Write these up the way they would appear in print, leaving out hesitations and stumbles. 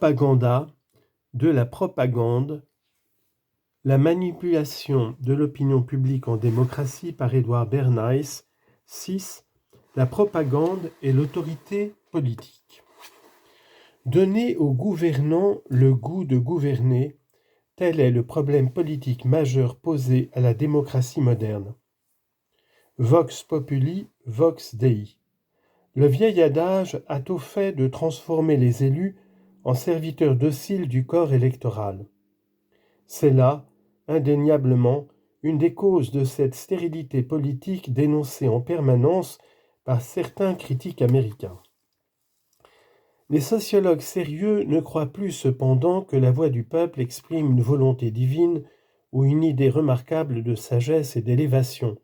propaganda, de la propagande, la manipulation de l'opinion publique en démocratie par Edward Bernays. 6. La propagande et l'autorité politique. Donner aux gouvernants le goût de gouverner, tel est le problème politique majeur posé à la démocratie moderne. Vox populi, vox Dei. Le vieil adage a tôt fait de transformer les élus en serviteurs dociles du corps électoral. C'est là, indéniablement, une des causes de cette stérilité politique dénoncée en permanence par certains critiques américains. Les sociologues sérieux ne croient plus cependant que la voix du peuple exprime une volonté divine ou une idée remarquable de sagesse et d'élévation.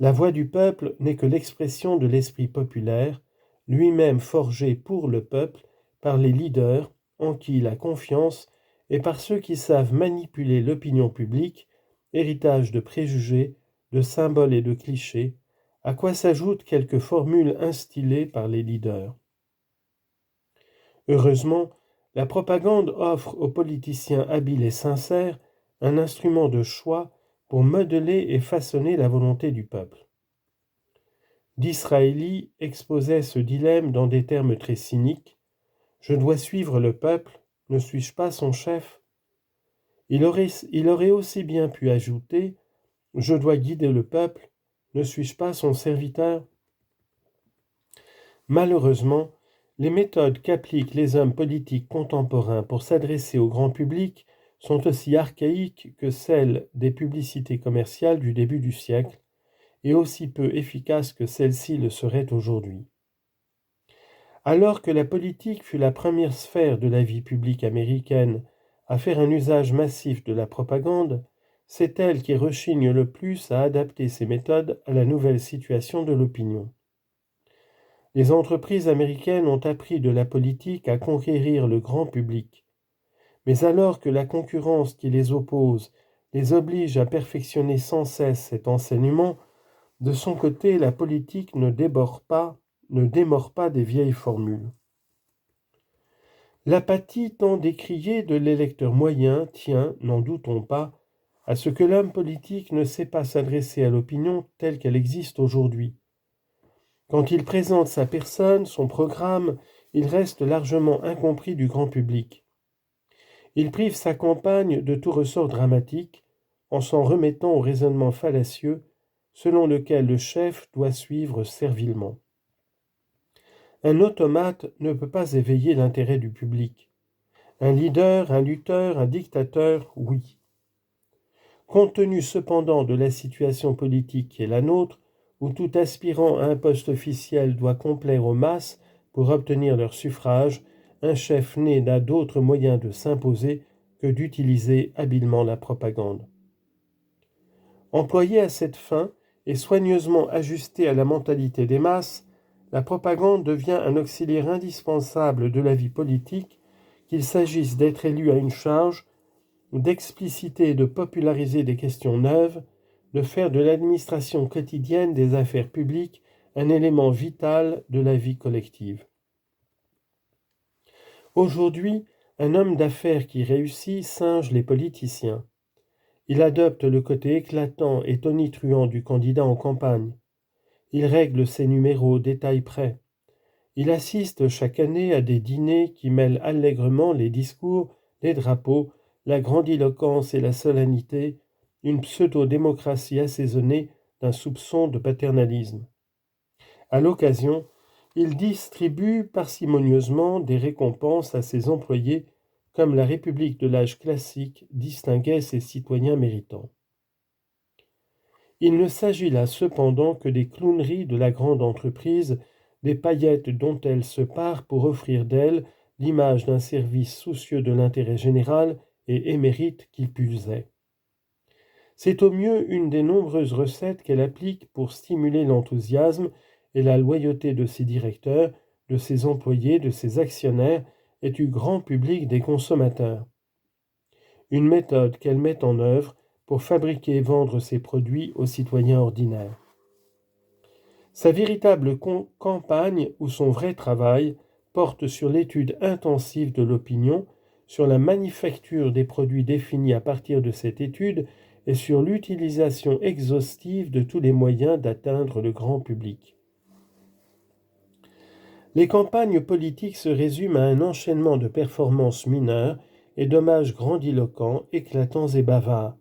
La voix du peuple n'est que l'expression de l'esprit populaire, lui-même forgé pour le peuple par les leaders en qui il a confiance et par ceux qui savent manipuler l'opinion publique, héritage de préjugés, de symboles et de clichés, à quoi s'ajoutent quelques formules instillées par les leaders. Heureusement, la propagande offre aux politiciens habiles et sincères un instrument de choix pour modeler et façonner la volonté du peuple. Disraeli exposait ce dilemme dans des termes très cyniques. « Je dois suivre le peuple, ne suis-je pas son chef ?» Il aurait aussi bien pu ajouter « Je dois guider le peuple, ne suis-je pas son serviteur ?» Malheureusement, les méthodes qu'appliquent les hommes politiques contemporains pour s'adresser au grand public sont aussi archaïques que celles des publicités commerciales du début du siècle, et aussi peu efficaces que celles-ci le seraient aujourd'hui. Alors que la politique fut la première sphère de la vie publique américaine à faire un usage massif de la propagande, c'est elle qui rechigne le plus à adapter ses méthodes à la nouvelle situation de l'opinion. Les entreprises américaines ont appris de la politique à conquérir le grand public. Mais alors que la concurrence qui les oppose les oblige à perfectionner sans cesse cet enseignement, de son côté, la politique ne démord pas des vieilles formules. L'apathie tant décriée de l'électeur moyen tient, n'en doutons pas, à ce que l'homme politique ne sait pas s'adresser à l'opinion telle qu'elle existe aujourd'hui. Quand il présente sa personne, son programme, il reste largement incompris du grand public. Il prive sa campagne de tout ressort dramatique en s'en remettant au raisonnement fallacieux selon lequel le chef doit suivre servilement. Un automate ne peut pas éveiller l'intérêt du public. Un leader, un lutteur, un dictateur, oui. Compte tenu cependant de la situation politique qui est la nôtre, où tout aspirant à un poste officiel doit complaire aux masses pour obtenir leur suffrage, un chef né n'a d'autre moyen de s'imposer que d'utiliser habilement la propagande. Employée à cette fin, et soigneusement ajustée à la mentalité des masses, la propagande devient un auxiliaire indispensable de la vie politique, qu'il s'agisse d'être élu à une charge, d'expliciter et de populariser des questions neuves, de faire de l'administration quotidienne des affaires publiques un élément vital de la vie collective. Aujourd'hui, un homme d'affaires qui réussit singe les politiciens. Il adopte le côté éclatant et tonitruant du candidat en campagne. Il règle ses numéros au détail près. Il assiste chaque année à des dîners qui mêlent allègrement les discours, les drapeaux, la grandiloquence et la solennité, une pseudo-démocratie assaisonnée d'un soupçon de paternalisme. À l'occasion, il distribue parcimonieusement des récompenses à ses employés comme la République de l'âge classique distinguait ses citoyens méritants. Il ne s'agit là cependant que des clowneries de la grande entreprise, des paillettes dont elle se pare pour offrir d'elle l'image d'un service soucieux de l'intérêt général et émérite qui plus est. C'est au mieux une des nombreuses recettes qu'elle applique pour stimuler l'enthousiasme et la loyauté de ses directeurs, de ses employés, de ses actionnaires et du grand public des consommateurs. Une méthode qu'elle met en œuvre pour fabriquer et vendre ses produits aux citoyens ordinaires. Sa véritable campagne ou son vrai travail porte sur l'étude intensive de l'opinion, sur la manufacture des produits définis à partir de cette étude et sur l'utilisation exhaustive de tous les moyens d'atteindre le grand public. Les campagnes politiques se résument à un enchaînement de performances mineures et d'hommages grandiloquents, éclatants et bavards.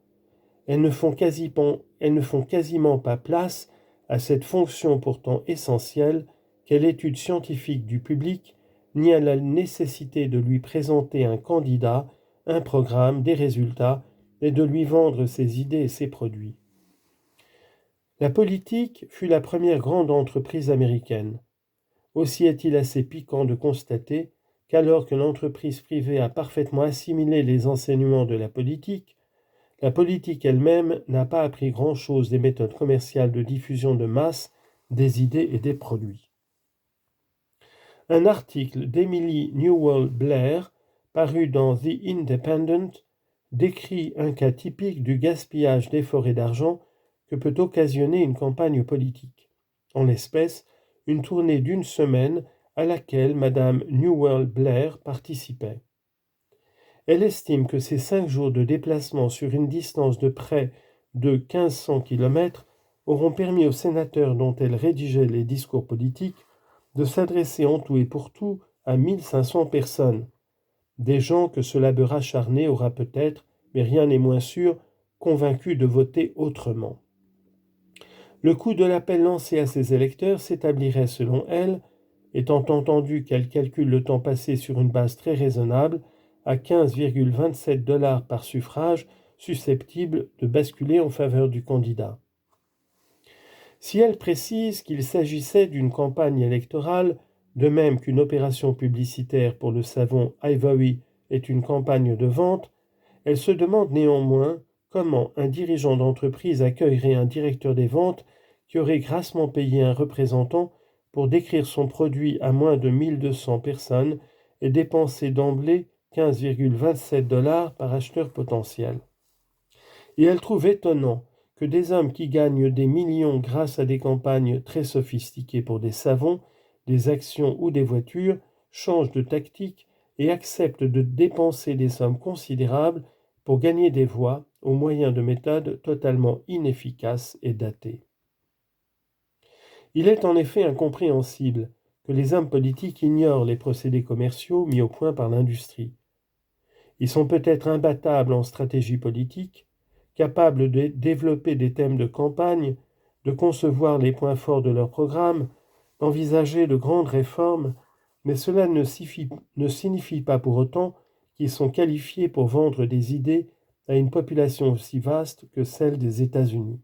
Elles ne font quasiment pas place à cette fonction pourtant essentielle qu'est l'étude scientifique du public, ni à la nécessité de lui présenter un candidat, un programme, des résultats, et de lui vendre ses idées et ses produits. La politique fut la première grande entreprise américaine. Aussi est-il assez piquant de constater qu'alors que l'entreprise privée a parfaitement assimilé les enseignements de la politique elle-même n'a pas appris grand-chose des méthodes commerciales de diffusion de masse des idées et des produits. Un article d'Emily Newell Blair, paru dans The Independent, décrit un cas typique du gaspillage d'efforts et d'argent que peut occasionner une campagne politique. En l'espèce, une tournée d'1 semaine à laquelle Madame Newell Blair participait. Elle estime que ces 5 jours de déplacement sur une distance de près de 1500 km auront permis aux sénateurs dont elle rédigeait les discours politiques de s'adresser en tout et pour tout à 1500 personnes. Des gens que ce labeur acharné aura peut-être, mais rien n'est moins sûr, convaincus de voter autrement. Le coût de l'appel lancé à ses électeurs s'établirait selon elle, étant entendu qu'elle calcule le temps passé sur une base très raisonnable, à 15,27 $ par suffrage, susceptible de basculer en faveur du candidat. Si elle précise qu'il s'agissait d'une campagne électorale, de même qu'une opération publicitaire pour le savon Ivory est une campagne de vente, elle se demande néanmoins comment un dirigeant d'entreprise accueillerait un directeur des ventes qui aurait grassement payé un représentant pour décrire son produit à moins de 1200 personnes et dépenser d'emblée 15,27 $ par acheteur potentiel. Et elle trouve étonnant que des hommes qui gagnent des millions grâce à des campagnes très sophistiquées pour des savons, des actions ou des voitures changent de tactique et acceptent de dépenser des sommes considérables pour gagner des voix au moyen de méthodes totalement inefficaces et datées. Il est en effet incompréhensible que les hommes politiques ignorent les procédés commerciaux mis au point par l'industrie. Ils sont peut-être imbattables en stratégie politique, capables de développer des thèmes de campagne, de concevoir les points forts de leur programme, d'envisager de grandes réformes, mais cela ne signifie pas pour autant qu'ils sont qualifiés pour vendre des idées à une population aussi vaste que celle des États-Unis.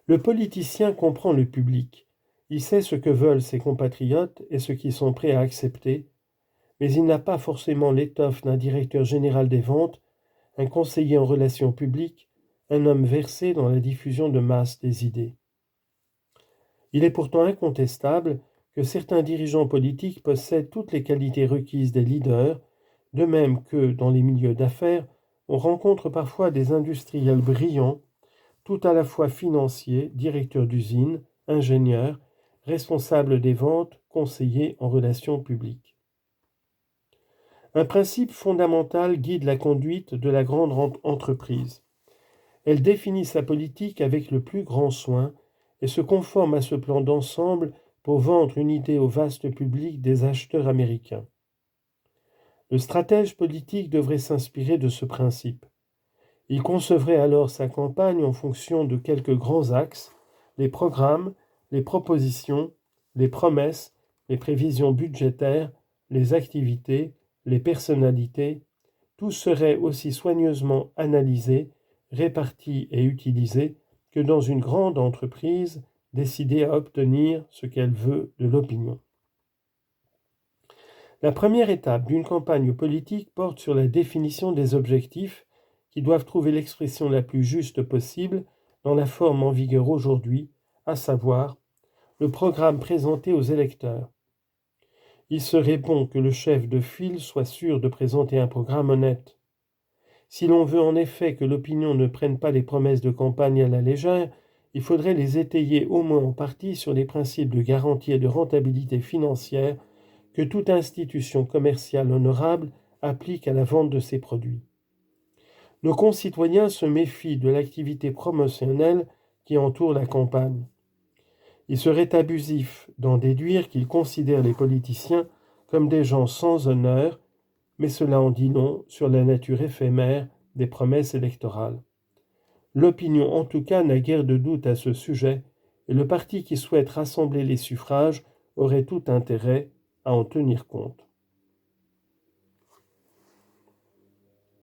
Le politicien comprend le public, il sait ce que veulent ses compatriotes et ce qu'ils sont prêts à accepter, mais il n'a pas forcément l'étoffe d'un directeur général des ventes, un conseiller en relations publiques, un homme versé dans la diffusion de masse des idées. Il est pourtant incontestable que certains dirigeants politiques possèdent toutes les qualités requises des leaders, de même que, dans les milieux d'affaires, on rencontre parfois des industriels brillants, tout à la fois financiers, directeurs d'usines, ingénieurs, responsables des ventes, conseillers en relations publiques. Un principe fondamental guide la conduite de la grande entreprise. Elle définit sa politique avec le plus grand soin et se conforme à ce plan d'ensemble pour vendre une idée au vaste public des acheteurs américains. Le stratège politique devrait s'inspirer de ce principe. Il concevrait alors sa campagne en fonction de quelques grands axes, les programmes, les propositions, les promesses, les prévisions budgétaires, les activités, les personnalités, tout serait aussi soigneusement analysé, réparti et utilisé que dans une grande entreprise décidée à obtenir ce qu'elle veut de l'opinion. La première étape d'une campagne politique porte sur la définition des objectifs qui doivent trouver l'expression la plus juste possible dans la forme en vigueur aujourd'hui, à savoir le programme présenté aux électeurs. Il serait bon que le chef de file soit sûr de présenter un programme honnête. Si l'on veut en effet que l'opinion ne prenne pas les promesses de campagne à la légère, il faudrait les étayer au moins en partie sur les principes de garantie et de rentabilité financière que toute institution commerciale honorable applique à la vente de ses produits. Nos concitoyens se méfient de l'activité promotionnelle qui entoure la campagne. Il serait abusif d'en déduire qu'ils considèrent les politiciens comme des gens sans honneur, mais cela en dit long sur la nature éphémère des promesses électorales. L'opinion en tout cas n'a guère de doute à ce sujet, et le parti qui souhaite rassembler les suffrages aurait tout intérêt à en tenir compte.